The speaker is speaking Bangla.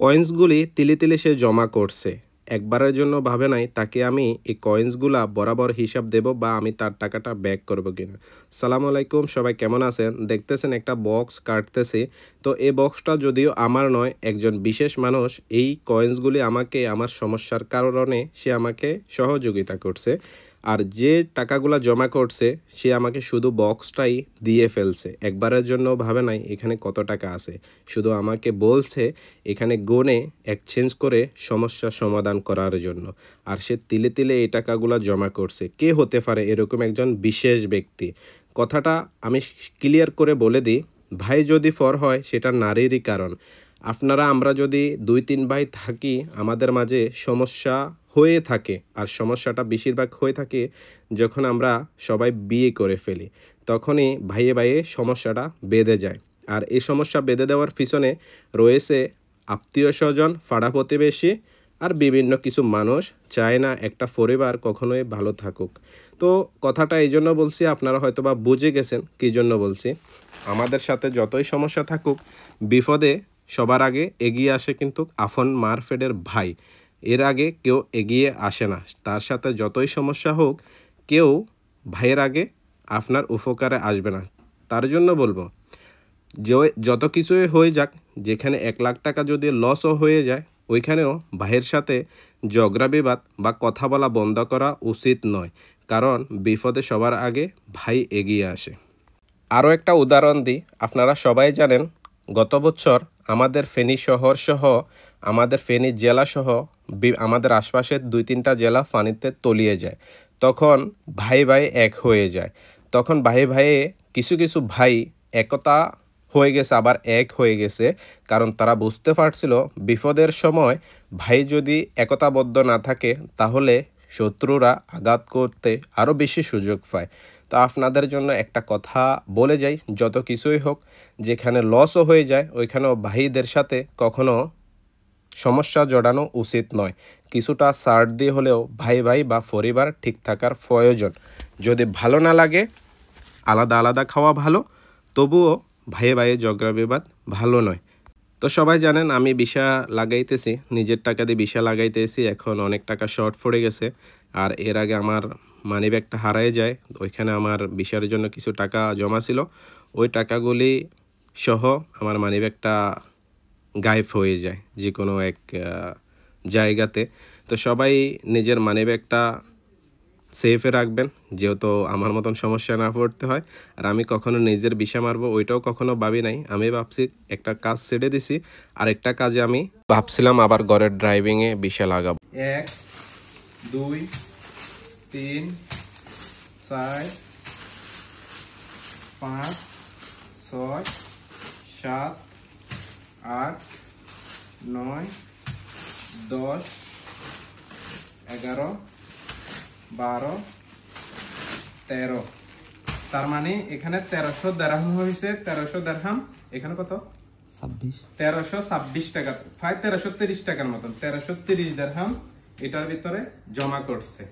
কয়েন্সগুলি তিলে তিলে সে জমা করছে। একবারের জন্য ভাবে নাই তাকে আমি এই কয়েন্সগুলা বরাবর হিসাব দেব বা আমি তার টাকাটা ব্যাক করব কিনা। সালামু আলাইকুম, সবাই কেমন আছেন? দেখতেছেন একটা বক্স কাটতেছি। তো এই বক্সটা যদিও আমার নয়, একজন বিশেষ মানুষ এই কয়েন্সগুলি আমাকে আমার সমস্যার কারণে সে আমাকে সহযোগিতা করছে। আর যে টাকাগুলা জমা করছে সে আমাকে শুধু বক্সটাই দিয়ে ফেলছে। একবারের জন্য ভাবে নাই এখানে কত টাকা আছে। শুধু আমাকে বলছে এখানে গুনে এক্সচেঞ্জ করে সমস্যার সমাধান করার জন্য। আর সে তিলে তিলে এই টাকাগুলা জমা করছে। কে হতে পারে এরকম একজন বিশেষ ব্যক্তি? কথাটা আমি ক্লিয়ার করে বলে দিই, ভাই যদি ফর হয় সেটা নারীরই কারণ। আমরা যদি ২-৩ ভাই থাকি, আমাদের মাঝে সমস্যা হয়ে থাকে। আর সমস্যাটা বেশিরভাগ হয়ে থাকে যখন আমরা সবাই বিয়ে করে ফেলি। তখনই ভাইয়ে ভাইয়ে সমস্যাটা বেঁধে যায়। আর এই সমস্যা বেঁধে দেওয়ার পিছনে রয়েছে আত্মীয়-স্বজন, পাড়া প্রতিবেশী আর বিভিন্ন কিছু মানুষ চায় না একটা পরিবার কখনোই ভালো থাকুক। তো কথাটা এইজন্য বলছি, আপনারা হয়তোবা বুঝে গেছেন কী জন্য বলছি। আমাদের সাথে যতই সমস্যা থাকুক, বিপদে সবার আগে এগিয়ে আসে কিন্তু আপন মার পেটের ভাই। এর আগে কেউ এগিয়ে আসে না। তার সাথে যতই সমস্যা হোক, কেউ ভাইয়ের আগে আপনার উপকারে আসবে না। তার জন্য বলবো, যত কিছুই হয়ে যাক, যেখানে ১ লাখ টাকা যদি লসও হয়ে যায়, ওইখানেও ভাইয়ের সাথে ঝগড়া বিবাদ বা কথা বলা বন্ধ করা উচিত নয়। কারণ বিপদে সবার আগে ভাই এগিয়ে আসে। আরও একটা উদাহরণ দিই, আপনারা সবাই জানেন গত বছর আমাদের ফেনী শহর সহ আমাদের ফেনী জেলা সহ আমাদের আশপাশের ২-৩টা জেলা পানিতে তলিয়ে যায়। তখন ভাই ভাই এক হয়ে যায়। তখন ভাই ভাইয়ে কিছু কিছু ভাই একতা হয়ে গেছে, আবার এক হয়ে গেছে। কারণ তারা বুঝতে পারছিল বিপদের সময় ভাই যদি একতাবদ্ধ না থাকে তাহলে শত্রুরা আঘাত করতে আরও বেশি সুযোগ পায়। তো আপনাদের জন্য একটা কথা বলে যাই, যত কিছুই হোক, যেখানে লসও হয়ে যায় ওইখানেও ভাইদের সাথে কখনো সমস্যা জড়ানো উচিত নয়। কিছুটা ছাড় দিয়ে হলেও ভাই ভাই বা পরিবার ঠিক থাকার প্রয়োজন। যদি ভালো না লাগে আলাদা আলাদা খাওয়া ভালো, তবুও ভাইয়ে ভাইয়ে ঝগড়া বিবাদ ভালো নয়। তো সবাই জানেন আমি বিশা লাগাইতেছি, নিজের টাকা দিয়ে বিশা লাগাইতেছি। এখন অনেক টাকা শর্ট পড়ে গেছে। আর এর আগে আমার মানিব্যাগটা হারিয়ে যায়। ওইখানে আমার বিশার জন্য কিছু টাকা জমা ছিল। ওই টাকাগুলি সহ আমার মানিব্যাগটা গায়েব হয়ে যায় যে কোনো এক জায়গাতে। তো সবাই নিজের মানিব্যাগটা সেফে রাখবেন, যেহেতু আমার মতন সমস্যা না পড়তে হয়। আর আমি কখনো নিজের বিশা মারবো ওইটাও কখনো ভাবি নাই। আমি ভাবছি একটা কাজ ছেড়ে দিছি, আরেকটা কাজে আমি ভাবছিলাম আবার ঘরের ড্রাইভিংয়ে বিশা লাগাবো। ১, ২, ৩, ৪, ৫, ৬, ৭, ৮, ৯, ১০, ১১, ১২, ১৩। তার মানে এখানে ১৩০০ দিরহাম হয়েছে। ১৩০০ দিরহাম এখানে কত? ১৩২৬ টাকা, প্রায় ১৩৩০ টাকার মতন। ১৩৩০ দিরহাম এটার ভিতরে জমা করছে।